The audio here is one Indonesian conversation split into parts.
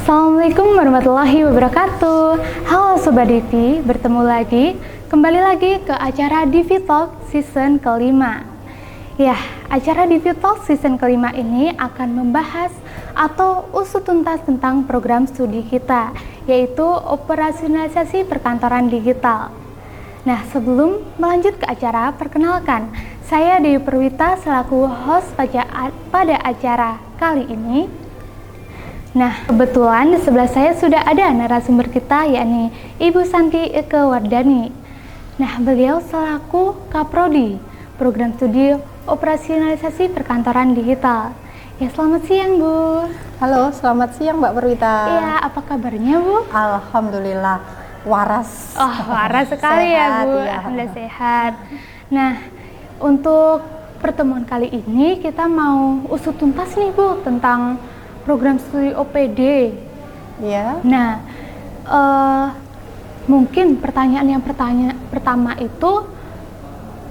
Assalamualaikum warahmatullahi wabarakatuh. Halo Sobat Divi, kembali lagi ke acara Divi Talk season kelima. Ya, acara Divi Talk season kelima ini akan membahas atau usut tuntas tentang program studi kita, yaitu operasionalisasi perkantoran digital. Nah, sebelum melanjut ke acara, perkenalkan, saya Dewi Perwita selaku host pada acara kali ini. Nah, kebetulan di sebelah saya sudah ada narasumber kita, yakni Ibu Santi Eke Wardani. Nah, beliau selaku Kaprodi, Program Studi Operasionalisasi Perkantoran Digital. Ya, selamat siang, Bu. Halo, selamat siang Mbak Perwita. Iya, apa kabarnya, Bu? Alhamdulillah, waras. Oh, waras sekali ya, Bu. Ya. Alhamdulillah sehat. Nah, untuk pertemuan kali ini kita mau usut tuntas nih, Bu, tentang program studi OPD. Ya. Nah, mungkin pertanyaan yang pertama itu,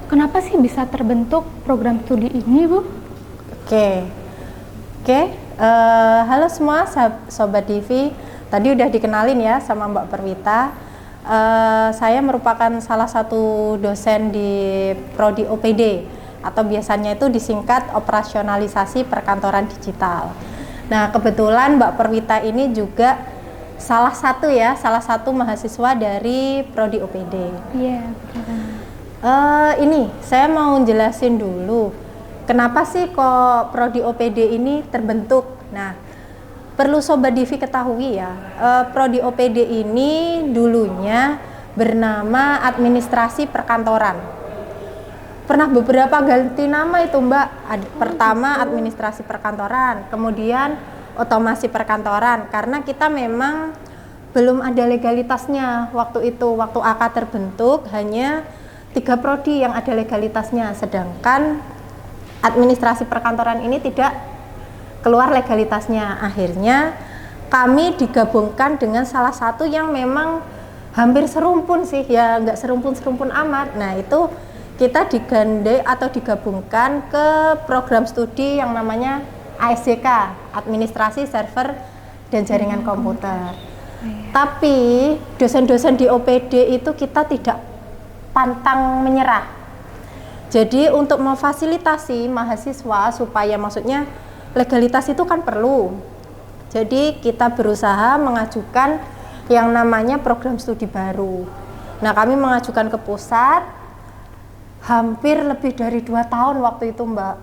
kenapa sih bisa terbentuk program studi ini, Bu? Oke. Halo semua Sobat Divi. Tadi udah dikenalin ya sama Mbak Perwita. Saya merupakan salah satu dosen di Prodi OPD, atau biasanya itu disingkat operasionalisasi perkantoran digital. Nah, kebetulan Mbak Perwita ini juga salah satu mahasiswa dari Prodi OPD. Iya. Ini saya mau jelasin dulu, kenapa sih kok Prodi OPD ini terbentuk. Nah, perlu Sobat Divi ketahui ya, Prodi OPD ini dulunya bernama Administrasi Perkantoran. Pernah beberapa ganti nama itu, Mbak. Pertama administrasi perkantoran, kemudian otomasi perkantoran, karena kita memang belum ada legalitasnya waktu itu. Waktu AK terbentuk hanya 3 prodi yang ada legalitasnya, sedangkan administrasi perkantoran ini tidak keluar legalitasnya. Akhirnya kami digabungkan dengan salah satu yang memang hampir serumpun sih, ya nggak serumpun amat. Nah, itu kita digandeng atau digabungkan ke program studi yang namanya ASJK, Administrasi Server dan Jaringan Komputer. Tapi dosen-dosen di OPD itu kita tidak pantang menyerah. Jadi untuk memfasilitasi mahasiswa supaya maksudnya legalitas itu kan perlu. Jadi kita berusaha mengajukan yang namanya program studi baru. Nah, kami mengajukan ke pusat hampir lebih dari 2 tahun waktu itu, Mbak.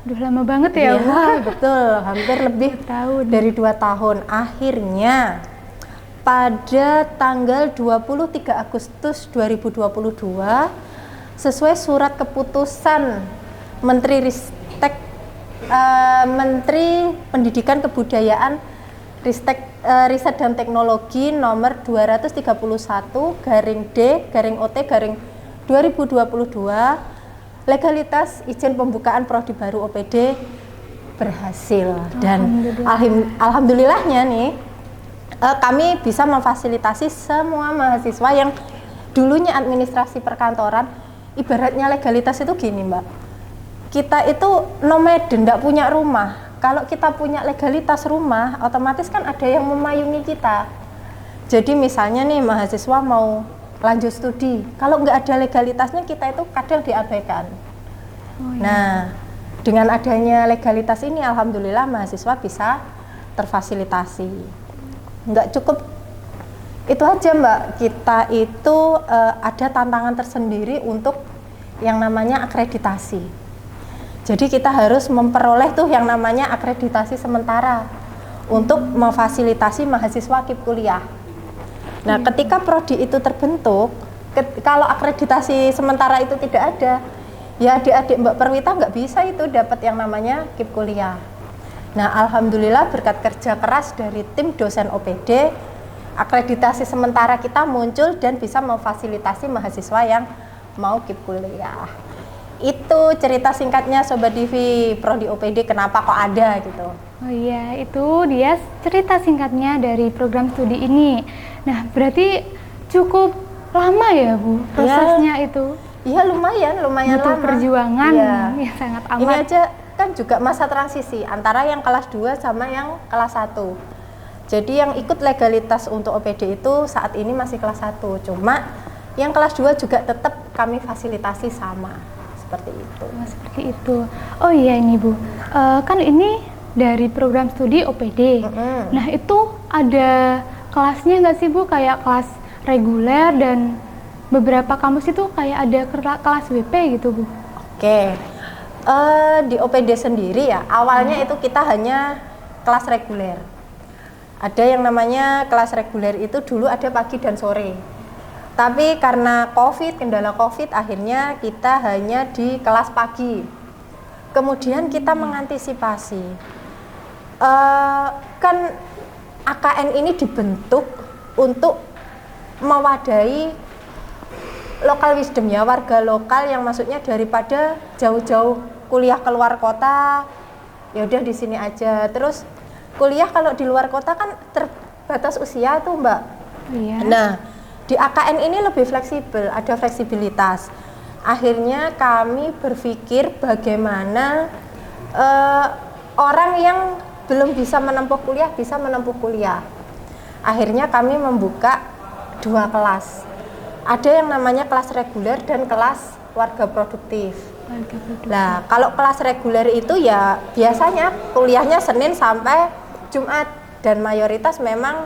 Udah lama banget ya, Bu? Iya, betul, hampir lebih dari 2 tahun. Akhirnya pada tanggal 23 Agustus 2022 sesuai surat keputusan Menteri Menteri Pendidikan Kebudayaan Riset dan Teknologi nomor 231/D/OT/2022, legalitas izin pembukaan prodi baru OPD berhasil. Dan alhamdulillahnya nih kami bisa memfasilitasi semua mahasiswa yang dulunya administrasi perkantoran. Ibaratnya legalitas itu gini, Mbak, kita itu nomaden, tidak punya rumah. Kalau kita punya legalitas rumah, otomatis kan ada yang memayungi kita. Jadi misalnya nih mahasiswa mau lanjut studi, kalau nggak ada legalitasnya kita itu kadang diabaikan. Nah, dengan adanya legalitas ini alhamdulillah mahasiswa bisa terfasilitasi. Nggak cukup itu aja, Mbak, kita itu ada tantangan tersendiri untuk yang namanya akreditasi. Jadi kita harus memperoleh tuh yang namanya akreditasi sementara untuk memfasilitasi mahasiswa KIP kuliah. Nah, ketika prodi itu terbentuk, kalau akreditasi sementara itu tidak ada, ya adik-adik Mbak Perwita nggak bisa itu dapat yang namanya KIP kuliah. Nah, alhamdulillah berkat kerja keras dari tim dosen OPD, akreditasi sementara kita muncul dan bisa memfasilitasi mahasiswa yang mau KIP kuliah. Itu cerita singkatnya Sobat Divi Prodi OPD, kenapa kok ada gitu. Oh iya, itu dia cerita singkatnya dari program studi ini. Nah, berarti cukup lama ya, Bu, prosesnya itu? Iya, lumayan butuh lama. Perjuangan ya, sangat amat. Ini aja kan juga masa transisi antara yang kelas 2 sama yang kelas 1. Jadi yang ikut legalitas untuk OPD itu saat ini masih kelas 1, cuma yang kelas 2 juga tetap kami fasilitasi sama, seperti itu. Oh, seperti itu. Oh iya ini Bu, kan ini dari program studi OPD. Nah itu ada kelasnya nggak sih Bu, kayak kelas reguler dan beberapa kampus itu kayak ada kelas WP gitu Bu? Oke, di OPD sendiri ya, awalnya itu kita hanya kelas reguler. Ada yang namanya kelas reguler itu dulu ada pagi dan sore. Tapi karena kendala COVID, akhirnya kita hanya di kelas pagi. Kemudian kita mengantisipasi, kan AKN ini dibentuk untuk mewadahi lokal wisdom ya, warga lokal yang maksudnya daripada jauh-jauh kuliah keluar kota, ya udah di sini aja. Terus kuliah kalau di luar kota kan terbatas usia tuh Mbak. Iya. Nah, di AKN ini lebih fleksibel, ada fleksibilitas. Akhirnya kami berpikir bagaimana orang yang belum bisa menempuh kuliah bisa menempuh kuliah. Akhirnya kami membuka 2 kelas. Ada yang namanya kelas reguler dan kelas warga produktif. Nah, kalau kelas reguler itu ya biasanya kuliahnya Senin sampai Jumat dan mayoritas memang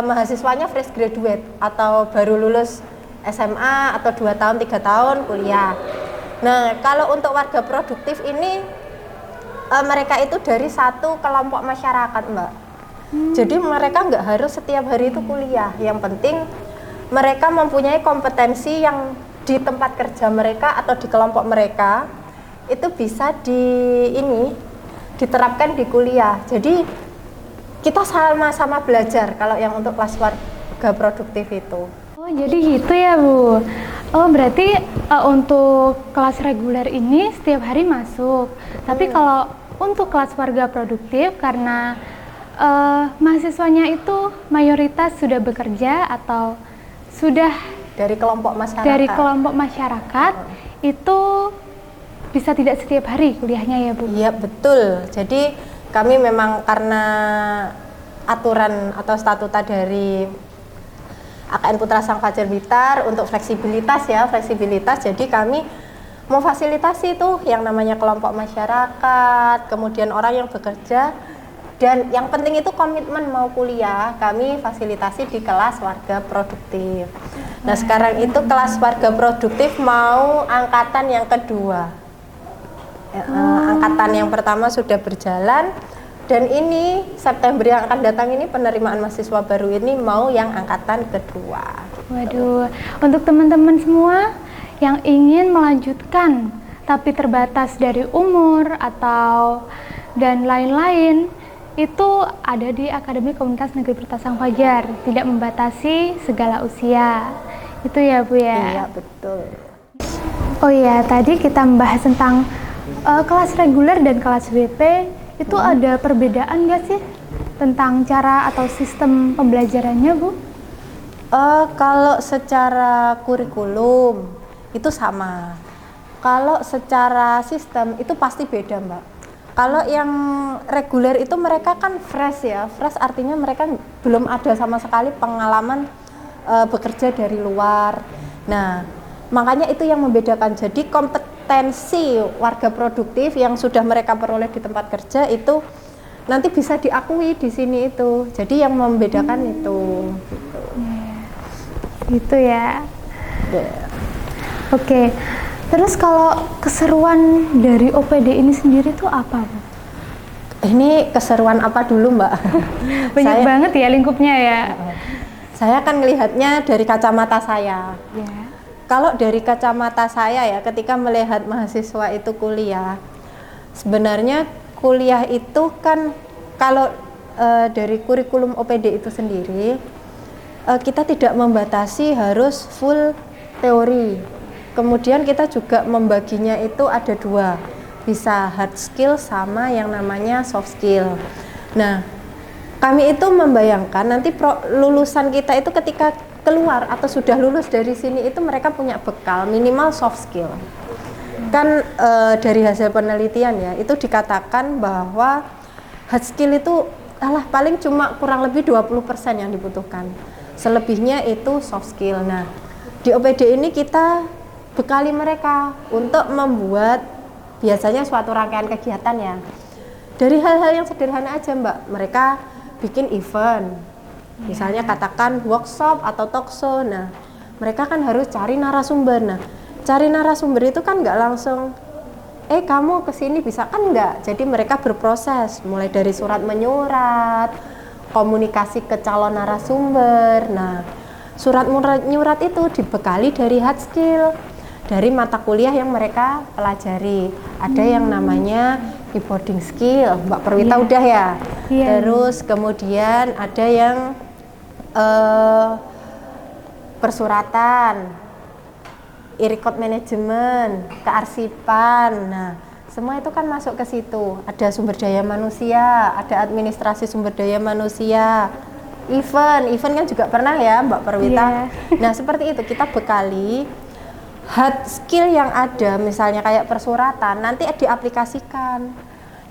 mahasiswanya fresh graduate atau baru lulus SMA atau 2 tahun 3 tahun kuliah. Nah, kalau untuk warga produktif ini mereka itu dari satu kelompok masyarakat Mbak. Jadi mereka nggak harus setiap hari itu kuliah. Yang penting mereka mempunyai kompetensi yang di tempat kerja mereka atau di kelompok mereka itu bisa diterapkan di kuliah. Jadi kita sama-sama belajar kalau yang untuk kelas warga produktif itu. Oh jadi gitu ya Bu. Oh berarti untuk kelas reguler ini setiap hari masuk. Tapi kalau untuk kelas warga produktif karena mahasiswanya itu mayoritas sudah bekerja atau sudah dari kelompok masyarakat, itu bisa tidak setiap hari kuliahnya ya Bu? Iya betul. Jadi kami memang karena aturan atau statuta dari AKN Putra Sang Fajar Blitar untuk fleksibilitas. Jadi kami memfasilitasi itu yang namanya kelompok masyarakat, kemudian orang yang bekerja, dan yang penting itu komitmen mau kuliah, kami fasilitasi di kelas warga produktif. Nah sekarang itu kelas warga produktif mau angkatan yang kedua. Angkatan yang pertama sudah berjalan, dan ini September yang akan datang ini penerimaan mahasiswa baru ini mau yang angkatan kedua. Waduh, untuk teman-teman semua yang ingin melanjutkan tapi terbatas dari umur atau dan lain-lain, itu ada di Akademi Komunitas Negeri Putra Sang Fajar, tidak membatasi segala usia. Itu ya Bu ya? Iya betul. Oh iya, tadi kita membahas tentang kelas reguler dan kelas WP. Itu ada perbedaan nggak sih tentang cara atau sistem pembelajarannya Bu? Kalau secara kurikulum itu sama. Kalau secara sistem itu pasti beda Mbak. Kalau yang reguler itu mereka kan fresh ya. Fresh artinya mereka belum ada sama sekali pengalaman bekerja dari luar. Nah, makanya itu yang membedakan. Jadi kompetensi warga produktif yang sudah mereka peroleh di tempat kerja itu nanti bisa diakui di sini itu. Jadi yang membedakan itu. Gitu ya. Oke. Terus kalau keseruan dari OPD ini sendiri tuh apa Bu? Ini keseruan apa dulu Mbak? Banyak banget ya lingkupnya ya. Saya akan melihatnya dari kacamata saya. Ya. Kalau dari kacamata saya ya, ketika melihat mahasiswa itu kuliah, sebenarnya kuliah itu kan kalau dari kurikulum OPD itu sendiri, kita tidak membatasi harus full teori. Kemudian kita juga membaginya itu ada 2, bisa hard skill sama yang namanya soft skill. Nah, kami itu membayangkan nanti lulusan kita itu ketika keluar atau sudah lulus dari sini itu mereka punya bekal minimal soft skill. Kan dari hasil penelitian ya, itu dikatakan bahwa hard skill itu alah paling cuma kurang lebih 20% yang dibutuhkan. Selebihnya itu soft skill. Nah, di OPD ini kita bekali mereka untuk membuat biasanya suatu rangkaian kegiatan ya. Dari hal-hal yang sederhana aja Mbak, mereka bikin event. Misalnya katakan workshop atau talk show. Nah, mereka kan harus cari narasumber. Nah, cari narasumber itu kan nggak langsung kamu kesini bisa, kan enggak. Jadi mereka berproses mulai dari surat menyurat, komunikasi ke calon narasumber. Nah, surat menyurat itu dibekali dari hard skill, dari mata kuliah yang mereka pelajari. Ada yang namanya e-boarding skill, Mbak Perwita udah ya. Terus kemudian ada yang persuratan, e-record management, kearsipan. Nah, semua itu kan masuk ke situ. Ada sumber daya manusia, ada administrasi sumber daya manusia, event kan juga pernah ya Mbak Perwita. Nah, seperti itu kita bekali hard skill yang ada, misalnya kayak persuratan, nanti diaplikasikan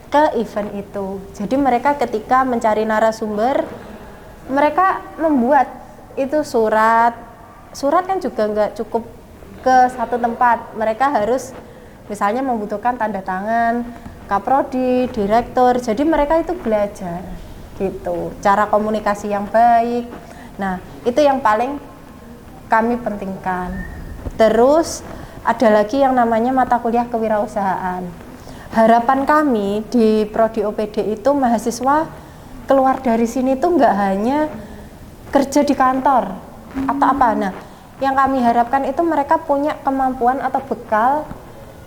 ke event itu. Jadi mereka ketika mencari narasumber, mereka membuat itu surat kan juga nggak cukup ke satu tempat. Mereka harus misalnya membutuhkan tanda tangan kaprodi, direktur. Jadi mereka itu belajar gitu, cara komunikasi yang baik. Nah, itu yang paling kami pentingkan. Terus ada lagi yang namanya mata kuliah kewirausahaan. Harapan kami di Prodi OPD itu mahasiswa keluar dari sini tuh nggak hanya kerja di kantor atau apa. Nah, yang kami harapkan itu mereka punya kemampuan atau bekal,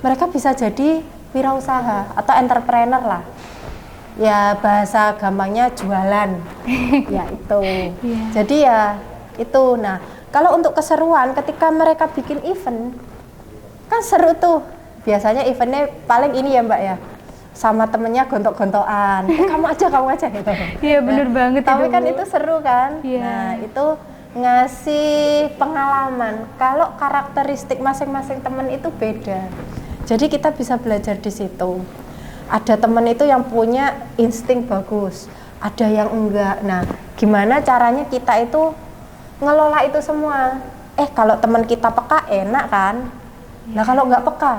mereka bisa jadi wirausaha atau entrepreneur lah. Ya bahasa gampangnya jualan. Ya itu. Jadi ya itu. Nah, kalau untuk keseruan ketika mereka bikin event, kan seru tuh. Biasanya eventnya paling ini ya Mbak ya, sama temennya gontok-gontokan. Kamu aja gitu. Iya bener banget. Tapi kan itu seru kan. Iya. Nah itu ngasih pengalaman. Kalau karakteristik masing-masing teman itu beda, jadi kita bisa belajar di situ. Ada teman itu yang punya insting bagus, ada yang enggak. Nah, gimana caranya kita itu ngelola itu semua? Kalau teman kita peka enak kan? Nah, kalau nggak peka,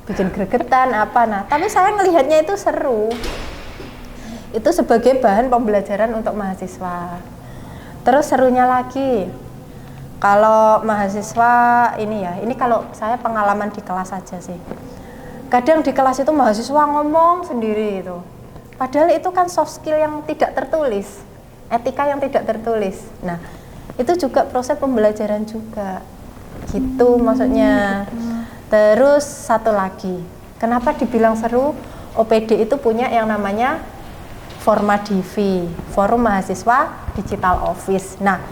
bikin gregetan apa. Nah, tapi saya ngelihatnya itu seru. Itu sebagai bahan pembelajaran untuk mahasiswa. Terus serunya lagi, kalau mahasiswa ini kalau saya pengalaman di kelas aja sih. Kadang di kelas itu mahasiswa ngomong sendiri itu. Padahal itu kan soft skill yang tidak tertulis, etika yang tidak tertulis. Nah, itu juga proses pembelajaran juga. Gitu maksudnya. Terus satu lagi, kenapa dibilang seru? OPD itu punya yang namanya Formadivi, Forum Mahasiswa Digital Office. Nah,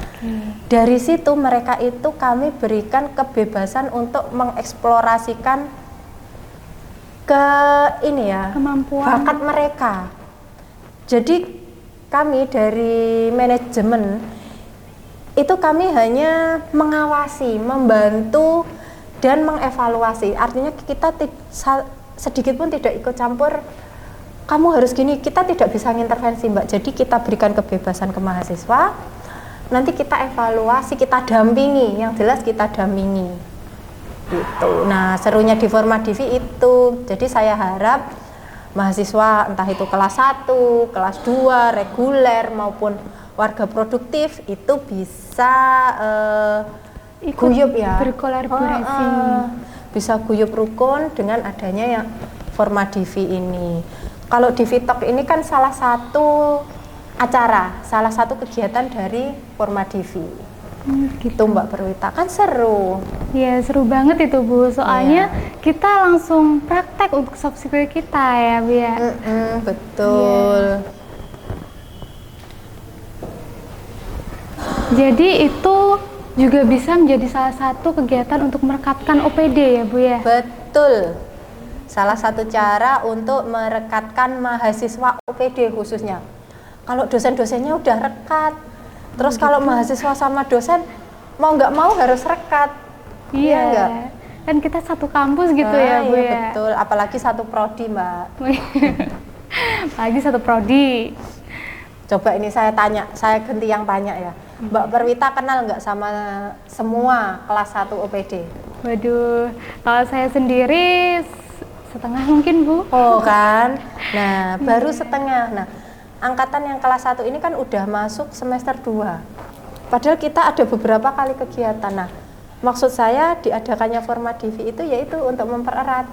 dari situ mereka itu kami berikan kebebasan untuk mengeksplorasikan kemampuan bakat mereka. Jadi kami dari manajemen itu kami hanya mengawasi, membantu dan mengevaluasi. Artinya kita sedikit pun tidak ikut campur. Kamu harus gini, kita tidak bisa ngintervensi Mbak. Jadi kita berikan kebebasan ke mahasiswa, nanti kita evaluasi, kita dampingi, yang jelas kita dampingi gitu. Nah, serunya di Formadivi itu. Jadi saya harap mahasiswa entah itu kelas 1, kelas 2, reguler maupun warga produktif itu bisa guyup ya, berkolaborasi, bisa guyup rukun dengan adanya yang Formadivi ini. Kalau di Vitok ini kan salah satu acara, salah satu kegiatan dari Formadivi. Gitu Mbak Perwita, kan seru. Ya seru banget itu Bu, soalnya kita langsung praktek untuk soft skill kita ya Bu ya. Betul. Jadi itu juga bisa menjadi salah satu kegiatan untuk merekatkan OPD ya Bu ya. Betul. Salah satu cara untuk merekatkan mahasiswa OPD khususnya. Kalau dosen-dosennya udah rekat, terus kalau mahasiswa sama dosen mau nggak mau harus rekat. Iya enggak? Kan kita satu kampus gitu ya Bu ya. Betul, apalagi satu prodi Mbak. Apalagi satu prodi. Coba ini saya tanya, saya ganti yang tanya ya. Mbak Perwita kenal nggak sama semua kelas 1 OPD? Waduh, kalau saya sendiri setengah mungkin Bu. Oh kan, nah baru setengah. Nah, angkatan yang kelas 1 ini kan udah masuk semester 2. Padahal kita ada beberapa kali kegiatan. Nah, maksud saya diadakannya Forma Divi itu yaitu untuk mempererat.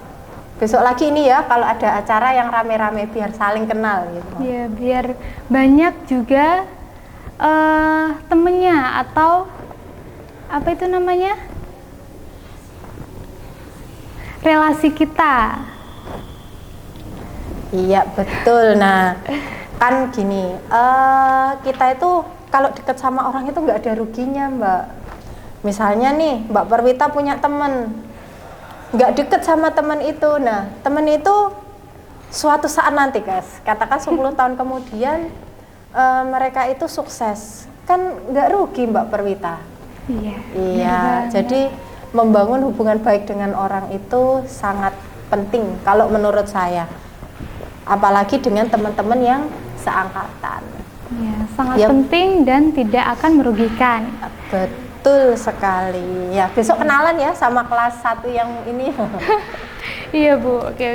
Besok lagi ini ya, kalau ada acara yang rame-rame biar saling kenal gitu. Ya, biar banyak juga temennya atau apa itu namanya? Relasi kita. Iya, betul. Nah, kan gini, kita itu kalau deket sama orang itu nggak ada ruginya, Mbak. Misalnya nih, Mbak Perwita punya temen, nggak deket sama temen itu. Nah, temen itu suatu saat nanti, guys, katakan 10 tahun kemudian mereka itu sukses, kan nggak rugi Mbak Perwita. Iya, jadi membangun hubungan baik dengan orang itu sangat penting kalau menurut saya, apalagi dengan teman-teman yang seangkatan. Ya, sangat penting dan tidak akan merugikan. Betul sekali. Ya, besok kenalan ya sama kelas 1 yang ini. Iya Bu, oke.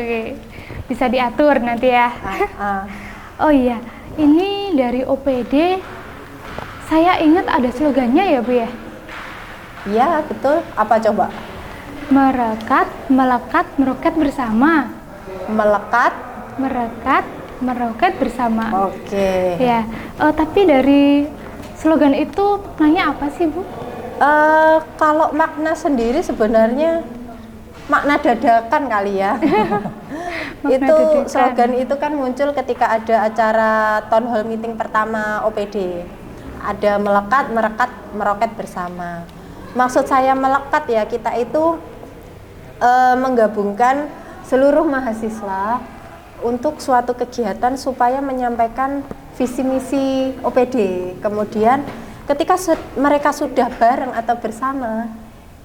Bisa diatur nanti ya. Oh iya, ini dari OPD, saya ingat ada slogannya ya Bu ya? Iya, betul. Apa coba? Merekat, melekat, meroket bersama. Melekat, merekat, meroket bersama. Oke. Ya, tapi dari slogan itu maknanya apa sih Bu? Kalau makna sendiri sebenarnya makna dadakan kali ya. Itu dadakan. Slogan itu kan muncul ketika ada acara town hall meeting pertama OPD. Ada melekat, merekat, meroket bersama. Maksud saya melekat ya, kita itu menggabungkan seluruh mahasiswa untuk suatu kegiatan supaya menyampaikan visi misi OPD. Kemudian ketika mereka sudah bareng atau bersama,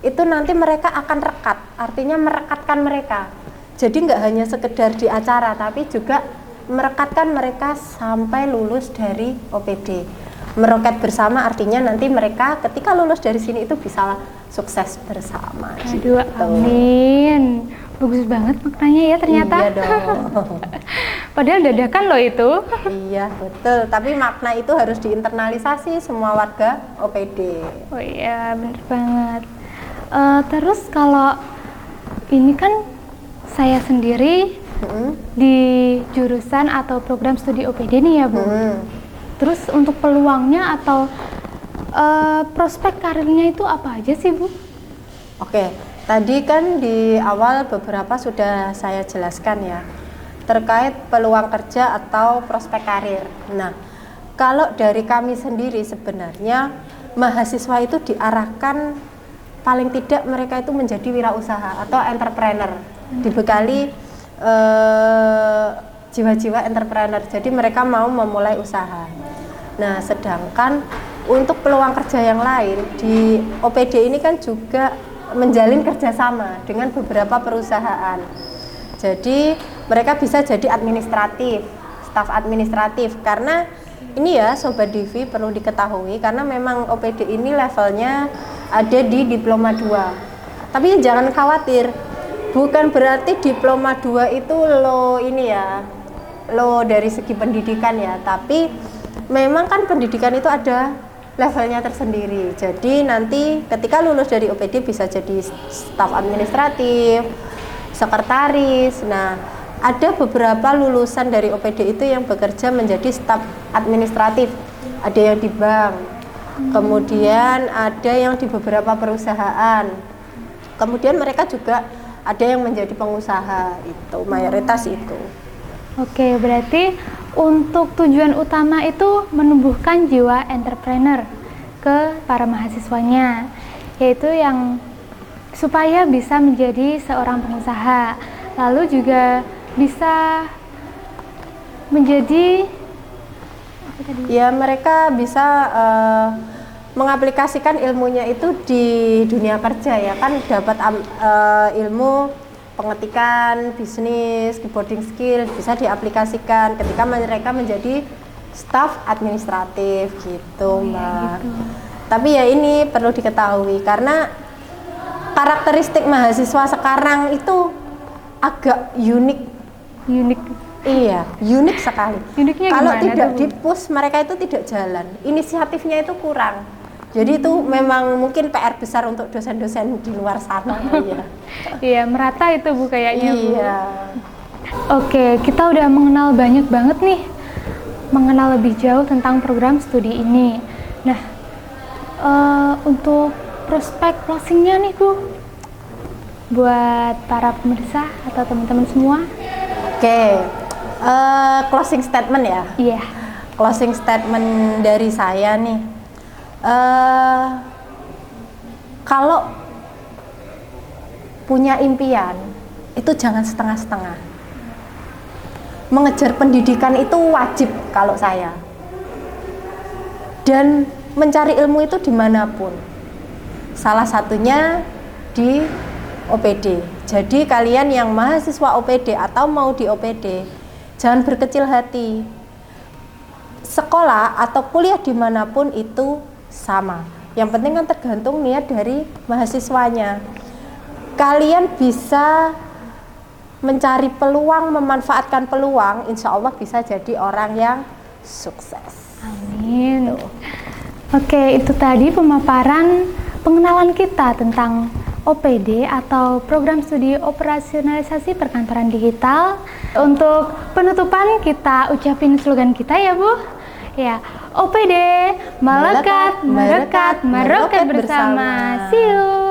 itu nanti mereka akan rekat, artinya merekatkan mereka. Jadi nggak hanya sekedar di acara, tapi juga merekatkan mereka sampai lulus dari OPD. Meroket bersama artinya nanti mereka ketika lulus dari sini itu bisa sukses bersama. Aduh, amin. Bagus banget maknanya ya ternyata. Iya dong. Padahal dadakan loh itu. Iya betul, tapi makna itu harus diinternalisasi semua warga OPD. Oh iya, benar banget. Terus kalau ini kan saya sendiri di jurusan atau program studi OPD nih ya Bu. Terus untuk peluangnya atau prospek karirnya itu apa aja sih Bu? Oke, tadi kan di awal beberapa sudah saya jelaskan ya terkait peluang kerja atau prospek karir. Nah, kalau dari kami sendiri sebenarnya mahasiswa itu diarahkan paling tidak mereka itu menjadi wirausaha atau entrepreneur, dibekali jiwa-jiwa entrepreneur. Jadi mereka mau memulai usaha. Nah, sedangkan untuk peluang kerja yang lain di OPD ini kan juga menjalin kerjasama dengan beberapa perusahaan. Jadi mereka bisa jadi administratif, staf administratif. Karena ini ya Sobat Divi perlu diketahui, karena memang OPD ini levelnya ada di diploma 2. Tapi jangan khawatir, bukan berarti diploma 2 itu lo dari segi pendidikan ya, tapi memang kan pendidikan itu ada levelnya tersendiri. Jadi nanti ketika lulus dari OPD bisa jadi staf administratif, sekretaris. Nah, ada beberapa lulusan dari OPD itu yang bekerja menjadi staf administratif. Ada yang di bank, kemudian ada yang di beberapa perusahaan. Kemudian mereka juga ada yang menjadi pengusaha, itu mayoritas itu. Oke, berarti untuk tujuan utama itu menumbuhkan jiwa entrepreneur ke para mahasiswanya, yaitu yang supaya bisa menjadi seorang pengusaha, lalu juga bisa menjadi ya mereka bisa mengaplikasikan ilmunya itu di dunia kerja ya, kan dapat ilmu pengetikan, bisnis, coding skill bisa diaplikasikan ketika mereka menjadi staf administratif gitu, Mbak. Gitu. Tapi ya ini perlu diketahui karena karakteristik mahasiswa sekarang itu agak unik. Unik. Iya, unik sekali. Uniknya Kalau gimana tidak tuh, Bu? di-push mereka itu tidak jalan. Inisiatifnya itu kurang. Jadi itu memang mungkin PR besar untuk dosen-dosen di luar sana. Iya. Iya, merata itu Bu kayaknya, Bu. Iya. Oke, kita udah mengenal banyak banget nih, mengenal lebih jauh tentang program studi ini. Nah, untuk prospek closingnya nih Bu, buat para pemirsa atau teman-teman semua. Oke, closing statement ya. Iya. Closing statement dari saya nih, kalau punya impian itu jangan setengah-setengah. Mengejar pendidikan itu wajib kalau saya. Dan mencari ilmu itu dimanapun. Salah satunya di OPD. Jadi kalian yang mahasiswa OPD atau mau di OPD, jangan berkecil hati. Sekolah atau kuliah dimanapun itu sama. Yang penting kan tergantung niat dari mahasiswanya. Kalian bisa mencari peluang, memanfaatkan peluang, insya Allah bisa jadi orang yang sukses. Amin. Oke, itu tadi pemaparan pengenalan kita tentang OPD atau Program Studi Operasionalisasi Perkantoran Digital. Untuk penutupan kita ucapin slogan kita ya Bu. Ya, OPD melekat, merekat, meroket bersama. See you.